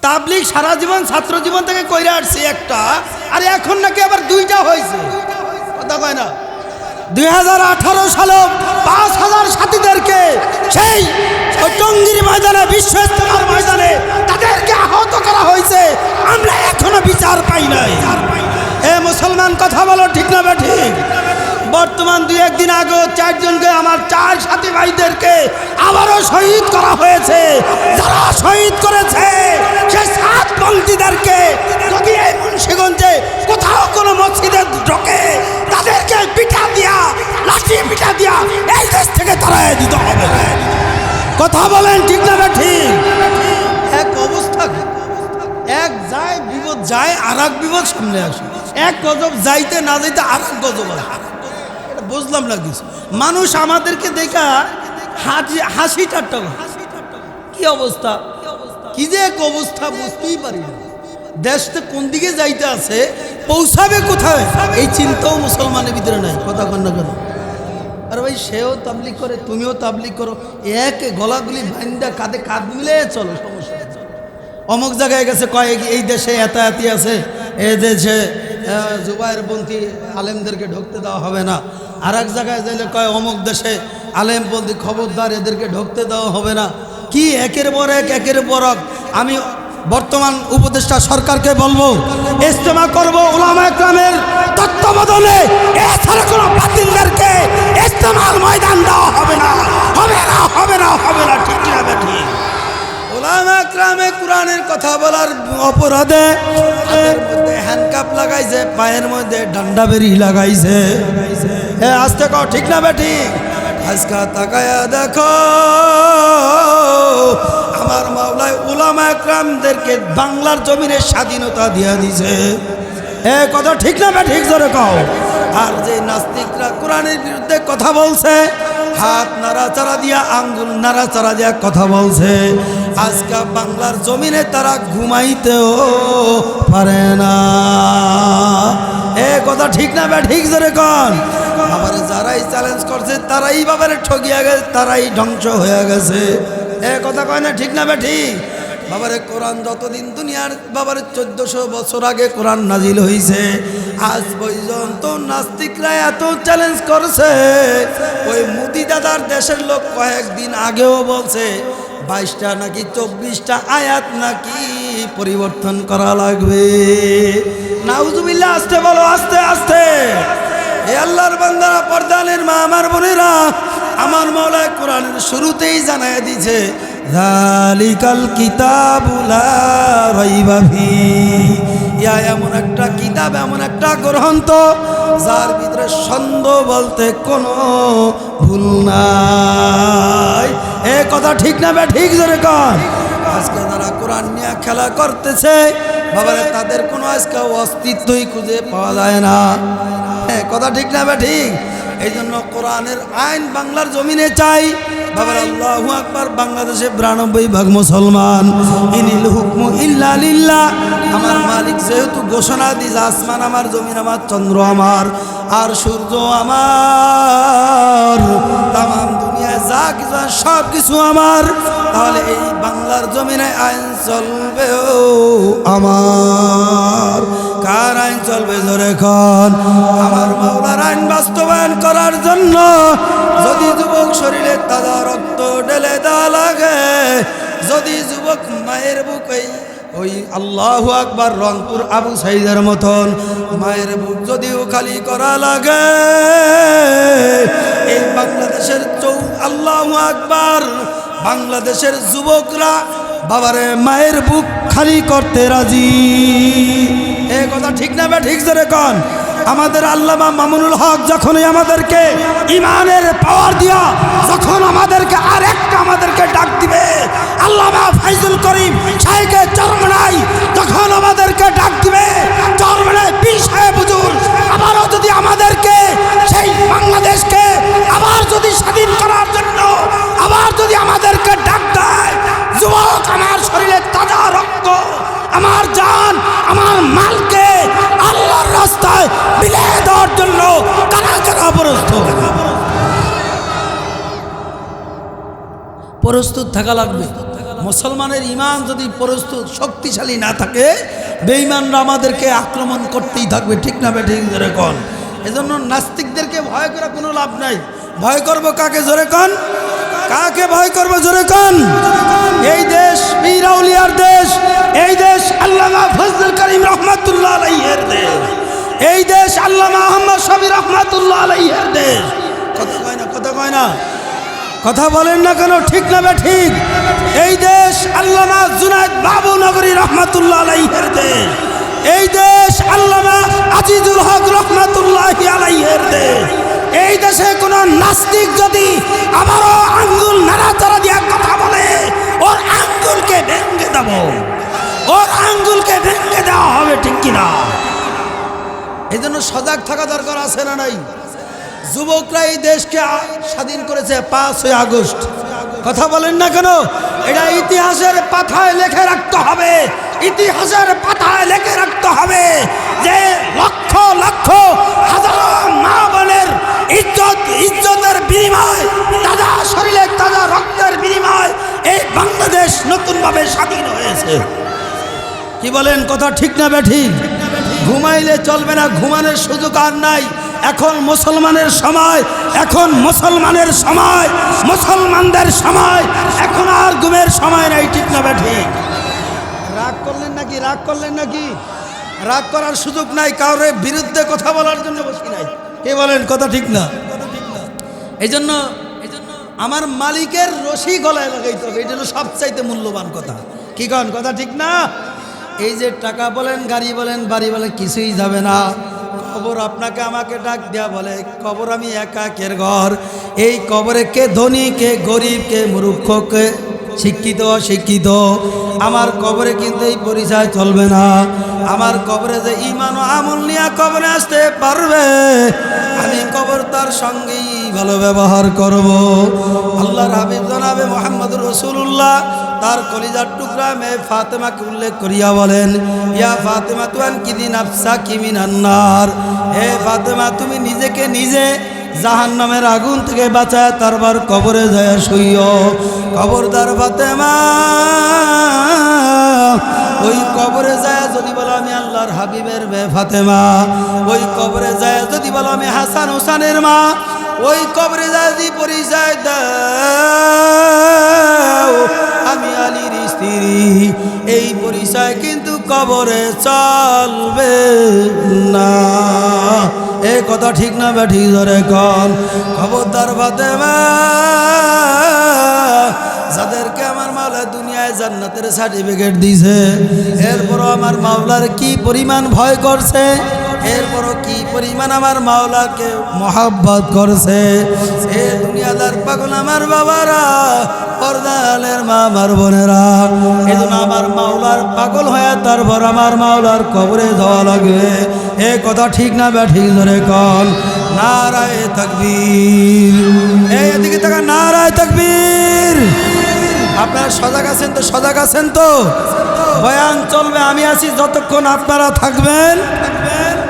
তাবলিগ সারা জীবন ছাত্র জীবন থেকে কইরা আসছি একটা, আর এখন নাকি আবার দুইটা হয়েছে। কথা কয় না? 2018 সালে 5000 সাথীদেরকে সেই টঙ্গীর ময়দানে, বিশ্ব ইজতেমার ময়দানে তাদেরকে আহত করা হয়েছে, আমরা এখনো বিচার পাই নাই। এ মুসলমান কথা বলো, ঠিক না ঠিক? বর্তমান 2-1 দিন আগে 4 জনকে, আমার 4 সাথী ভাইদেরকে আবারও শহীদ করা হয়েছে। যারা শহীদ করেছে সেই 7 পন্থীদেরকে যদি এই মুন্সিগঞ্জে কোথাও কোনো মসজিদে ঢোকে, তাদেরকে পিঠা দিয়া, লাঠি পিঠা দিয়া এই দেশ থেকে তাড়াই দিতে হবে। কথা বলেন, ঠিক না ঠিক? এক অবস্থা, এক যায় বিপদ যায়, আর এক বিপদ সামনে আসে। এক গজব যাইতে না যাইতে আর এক গজব আসে। এটা বুঝলাম না কিছু। মানুষ আমাদেরকে দেখা হাসি ঠাট্টা করে। কি অবস্থা, কি যে এক অবস্থা বুঝতেই পারি না। দেশটা কোন দিকে যাইতে আছে, পৌঁছাবে কোথায়, এই চিন্তাও মুসলমানের ভিতরে নাই। কথা কন না কেন? আর ভাই সেও তাবলিগ করে, তুমিও তাবলিগ করো, এক গলাগুলি বান্দা কাঁধে কাঁধ মিলে চলো, সমস্যা। অমুক জায়গায় গেছে কয় এই দেশে এতায়াতি আছে, এই দেশে জুবায়েরপন্থী আলেমদেরকে ঢুকতে দেওয়া হবে না। আর এক জায়গায় যাইলে কয় অমুক দেশে আলেমপন্থী খবরদার, এদেরকে ঢুকতে দেওয়া হবে না। কি একের পর এক, একের পর এক। আমি বর্তমান উপদেষ্টা সরকারকে বলবো, ইজতেমা করবো উলামা ইকরামের তত্ত্বাবধানে, এছাড়া কোনো বাতিলদেরকে ইজতেমার ময়দান দেওয়া হবে না, হবে না, হবে না, হবে না। ঠিক না ঠিক? উলামা ইকরামে কোরআনের কথা বলার অপরাধে তাদের মধ্যে হ্যান্ডকাপ লাগাইছে, পায়ের মধ্যে ডান্ডা বেরি লাগাইছে। হ্যাঁ, আস্তে কও, ঠিক না ঠিক? আজকা তাকায়া দেখো, আমার মাওলায় উলামা ইকরামদেরকে বাংলার জমিনে স্বাধীনতা দিয়া দিছে। এ কথা ঠিক না ঠিক? জোরে কও। আর যে নাস্তিকরা কোরআনের বিরুদ্ধে কথা বলছে, হাত নাড়াচাড়া দিয়া, আঙ্গুল নাড়াচাড়া দিয়া কথা বলছে, আজকে বাংলার জমিনে তারা ঘুমাইতেও পারে না। এ কথা ঠিক না ঠিক? জোরে কন। আবার যারাই চ্যালেঞ্জ করছে তারাই বাবারে ঠকিয়া গেছে, তারাই ধ্বংস হয়ে গেছে। এ কথা কয় না, ঠিক না ঠিক? বাবারে কোরআন যতদিন দুনিয়ার বাবারে 1400 বছর আগে কোরআন নাজিল হয়েছে, আজ পর্যন্ত নাস্তিকরা এত চ্যালেঞ্জ করছে। ওই মুদি দাদার দেশের লোক কয়েকদিন আগেও বলছে 22টা নাকি 24টা আয়াত নাকি পরিবর্তন করা লাগবে। নাউজুবিল্লাহ। আস্তে বলো, আস্তে আস্তে। এ আল্লাহর বান্দারা, পর্দানের মা, আমার বোনেরা, আমার মাওলা কোরআনের শুরুতেই জানায় দিয়েছে, যালিকাল কিতাবু লা রাইবা ফীহি। ইয়া এমন একটা কিতাব, এমন একটা গ্রন্থ যার ভিতরে সন্দেহ বলতে কোনো ভুল নাই। এ কথা ঠিক না ঠিক? জোরে কর। আজকে যারা কোরআন নিয়ে খেলা করতেছে বাবারে, তাদের কোনো আজকে অস্তিত্বই খুঁজে পাওয়া যায় না। কথা ঠিক না ঠিক? এই জন্য কোরআনের আইন বাংলার জমিনে চাই। বাবার আল্লাহু আকবার। বাংলাদেশে 92% মুসলমান। ইনিল হুকমু ইল্লা লিল্লাহ। আমার মালিক যেহেতু ঘোষণা দিয়েছে, আসমান আমার, জমিন আমার, চন্দ্র আমার, আর সূর্য আমার, তামাম দুনিয়ায় যা কিছু সব কিছু আমার, তাহলে এই বাংলার জমিনে আইন চলবে আমার। কার আইন চলবে? জোরে কন। আমার মাওলার আইন বাস্তবায়ন করার জন্য যদি যুবক শরীরে তাজা রক্ত ঢেলে দেওয়া লাগে, যদি যুবক মায়ের বুকে ওই আল্লাহু আকবার রংপুর আবু সাইদের মতন মায়ের বুক যদিও খালি করা লাগে, এই বাংলাদেশের আল্লাহু আকবার, বাংলাদেশের যুবকরা বাবারে মায়ের বুক খালি করতে রাজি। এ কথা ঠিক না ঠিক? জোরে কন। আমাদের আল্লামা মামুনুল হক যখনই আমাদেরকে ইমানের পাওয়ার দিয়া, যখন আমাদেরকে আরেকটা আমাদেরকে ডাক দিবে, আল্লামা ফাইজুল করিম শাইখে চরমনাই যখন আমাদেরকে ডাক দিবে, চরমনাই পীর সাহেব হুজুর আবারও যদি আমাদেরকে সেই বাংলাদেশকে আবার যদি স্বাধীন করার জন্য আবার যদি আমাদেরকে ডাক দেয়, যুবক আমার শরীরে তাজা রক্ত, আমার জান, আমার মালকে আল্লাহর রাস্তায় বিলিয়ে দেওয়ার জন্য কারা কারা প্রস্তুত থাকা লাগবে। মুসলমানের ইমান যদি প্রস্তুত শক্তিশালী না থাকে, বেঈমানরা আমাদেরকে আক্রমণ করতেই থাকবে, ঠিক না বেঠিক জোরে কোন? এজন্য নাস্তিকদেরকে ভয় করে কোনো লাভ নাই। ভয় করব কাকে জোরে কোন? কাকে ভয় করব জোরে কোন? এই দেশ পীর আউলিয়ার দেশ, এই দেশ আল্লামা ফজলুল করিম রহমাতুল্লাহ আলাইহির দেশ, এই দেশ আল্লামা আহমদ শফি রহমাতুল্লাহ আলাইহির দেশ। কথা কয় না, কথা কয় না, কথা বলেন না কেন, ঠিক না ঠিক? এই দেশ আল্লামা জুনায়েদ বাবু নগরী রহমাতুল্লাহ আলাইহির দেশ, এই দেশ আল্লামা আজিজুল হক রহমাতুল্লাহি আলাইহির দেশ। এই দেশে কোন নাস্তিক যদি আবারও আঙ্গুল নাড়াচাড়া দিয়ে কথা বলে, ওর আঙ্গুলকে ভেঙে দেব, ওর আঙ্গুলকে ভেঙে দেওয়া হবে, ঠিক কিনা? এই জন্য সজাগ থাকা দরকার আছে না নাই? যুবকরা এই দেশকে স্বাধীন করেছে 5ই আগস্ট। কথা বলেন না কেন? এটা ইতিহাসের পাতায় লিখে রাখতে হবে, ইতিহাসের পাতায় লিখে রাখতে হবে যে লক্ষ লক্ষ হাজারো মা বোনের ইজ্জতের বিনিময়, তাজা শরীরের তাজা রক্তের বিনিময় এই বাংলাদেশ নতুনভাবে স্বাধীন হয়েছে। কি বলেন, কথা ঠিক না বেঠিক? ঘুমাইলে চলবে না, ঘুমানোর সুযোগ আর নাই। এখন মুসলমানের সময়, এখন মুসলমানের সময়, মুসলমানদের সময়, এখন আর ঘুমের সময় নাই, ঠিক না বেঠিক? রাগ করলেন নাকি? রাগ করলেন নাকি? রাগ করার সুযোগ নাই, কারোর বিরুদ্ধে কথা বলার জন্য বসি নাই। কে বলেন, কথা ঠিক না? এই জন্য আমার মালিকের রশি গলায় লাগাইতে হবে, এটা হলো সবচাইতে মূল্যবান কথা। কি কন, কথা ঠিক না? এই যে টাকা বলেন, গাড়ি বলেন, বাড়ি বলেন, কিছুই যাবে না। কবর আপনাকে আমাকে ডাক দেয়া বলে, কবর আমি একাকের ঘর। এই কবরে কে ধনী, কে গরিব, কে মূর্খ, কে শিক্ষিত অশিক্ষিত, আমার কবরে কিন্তু এই পরিচয় চলবে না। আমার কবরে যে ঈমান ও আমল নিয়ে কবরে আসতে পারবে, আমি কবর তার সঙ্গেই ভালো ব্যবহার করব। আল্লাহর হাবিব জনাবে মুহাম্মদুর রাসূলুল্লাহ তার কলিজার টুকরা মেয়ে ফাতেমাকে উল্লেখ করিয়া বলেন, ইয়া ফাতেমা তুয়ান কিদি নাফসাকি মিনান নার, হে ফাতেমা তুমি নিজেকে নিজে জাহান্নামের আগুন থেকে বাঁচায় তারপর কবরে যায় শুইও। খবরদার ফাতেমা, ওই কবরে যায় যদি বলো আমি আল্লাহর হাবিবের মেয়ে ফাতেমা, ওই কবরে যায় যদি বলো আমি হাসান হোসেনের মা, ওই কবরে যায় যদি পরিচয় দাও আমি আলীর স্ত্রী, এই পরিচয় কিন্তু কবরে চলবে না। এই কথা ঠিক না বেঠি ধরে কন? খবরদার ফাতেমা, যাদেরকে আমার মাওলা দুনিয়ায় জান্নাতের সার্টিফিকেট দিয়েছে, এরপরও আমার মাওলার কি পরিমাণ ভয় করছে, এরপরও কি পরিমাণ আমার মাওলাকে মহাব্বত করছে। এ দুনিয়াদার পাগল আমার বাবারা, পর্দালের মা আমার বোনেরা, এই জন্য আমার মাওলার পাগল হয়ে তারপর আমার মাওলার কবরে যাওয়া লাগবে। এ কথা ঠিক না বেঠিক ধরে কন? নারায়ে তাকবীর। এই এদিকে তাকা, নারায়ে তাকবীর। আপনারা সজাগ আছেন তো? সজাগ আছেন তো? বয়ান চলবে, আমি আছি যতক্ষণ আপনারা থাকবেন।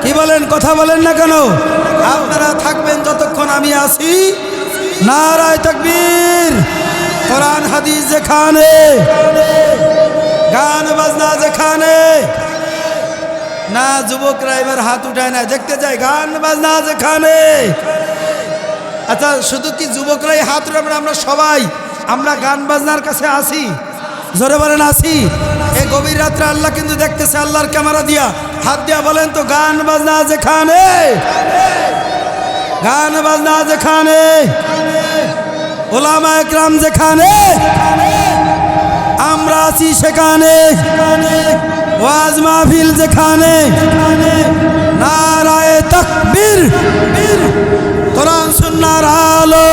কি বলেন, কথা বলেন না কেন? আপনারা থাকবেন যতক্ষণ আমি আছি। নারায়ে তাকবীর। কোরআন হাদিস যেখানে, গান বাজনা যেখানে, না যুবকরা এবার হাত উঠায় না, দেখতে চাই গান বাজনা যেখানে। আচ্ছা, শুধু কি যুবকরাই হাত উঠাবে? আমরা সবাই আমরা গান বাজনার কাছে আসি, জোরে বলেন আসি। এই গভীর রাত্রে আল্লাহ কিন্তু দেখতেছে, আল্লাহর ক্যামেরা দিয়া হাত দিয়া বলেন তো, গান বাজনা যেখানে, গান বাজনা যেখানে, ওলামা একরাম যেখানে, আমরা আছি সেখানে, ওয়াজ মাহফিল যেখানে, নারায়ে তাকবীর। কোরআন সুন্নাহর আলো।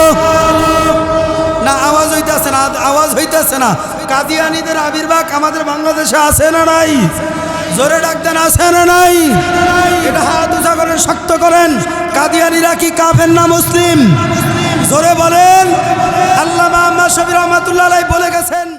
না আওয়াজ হইতেছে না, আওয়াজ হইতেছে না। কাদিয়ানীদের আবির্ভাব আমাদের বাংলাদেশে আছে না নাই? জোরে ডাক দেন, আছে না নাই? এটা হাত উঁচা করেন, শক্ত করেন। কাদিয়ানীরা কি কাফের না মুসলিম? জোরে বলেন। আল্লামা আহমদ শফি রহমাতুল্লাহ আলাইহি বলে গেছেন।